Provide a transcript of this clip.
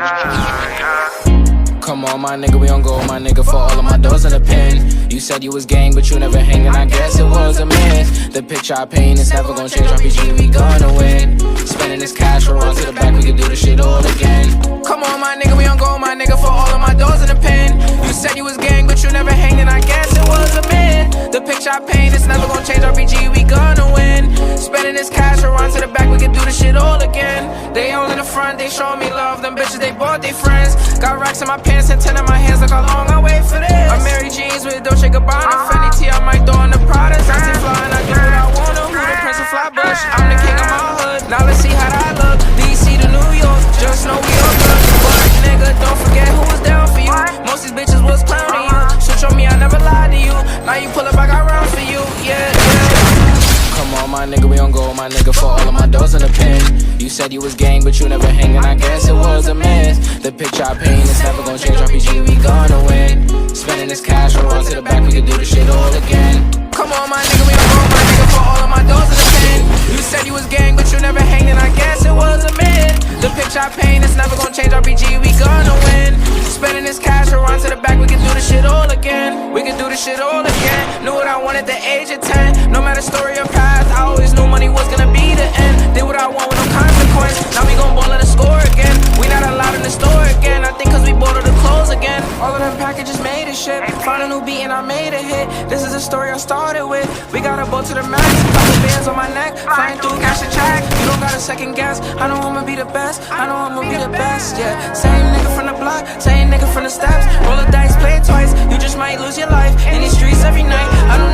Come on, my nigga, we on go, my nigga, for all of my doors in the pen. You said you was gang, but you never hanging, I guess it was a myth. The picture I paint is never gonna change, RPG, we gonna win. Spending this cash, we'll run to the back, we can do this shit all again. Come on, my nigga, we on go, my nigga, for all of my doors in the pen. You said you was gang, but you never hanging, I guess it was a myth. The picture I paint is never gonna change, RPG, we gonna win. Spending this cash, we'll run to the back, we can do this shit all again. They all in the front, they show me love, them bitches, they bought their friends. Got racks in my pants and 10 in my hands, look how long I wait for this. I'm Mary Jeans with Dolce Gabbana, Fendi T, I might throw on the Prada. Sexy fly and I do what I wanna, who the Prince of Flatbush? I'm the king of my hood, now let's see how that look. DC to New York, just know we all good. But nigga, don't forget who was down for you. Most these bitches was clowning you. Switch on me, I never lied to you. Now you pull up, I got rounds for you, yeah. Come on, my nigga, we on go, my nigga, for all of my doors in the pen. You said you was gang, but you never hanging, I guess it was a myth. The picture I paint is never gonna change, RPG, we gonna win. Spending this cash, we'll run to the back, we can do this shit all again. Come on, my nigga, we on go, my nigga, for all of my doors in the pen. You said you was gang, but you never hanging, I guess it was a myth. The picture I paint is never gonna change, RPG, we gonna win. Spending this cash, we'll run to the back, we can do this shit all again. We can do this shit all again. Knew what I wanted at the age of 10. No matter story or path, I always knew money was gonna be the end. Did what I want with no consequence. Now we gon' ball in the score again. We not allowed in the store again. I think cause we bought all the clothes again. All of them packages made a shit. Found a new beat and I made a hit. This is the story I started with. We got a boat to the max. Couple bands on my neck. Flying through cash and check. You don't gotta second guess. I know I'ma be the best. I know I'ma be the best, yeah. Same nigga from the block. Same nigga from the steps. Roll the dice, play it twice. You just might lose your life in these streets every night. I don't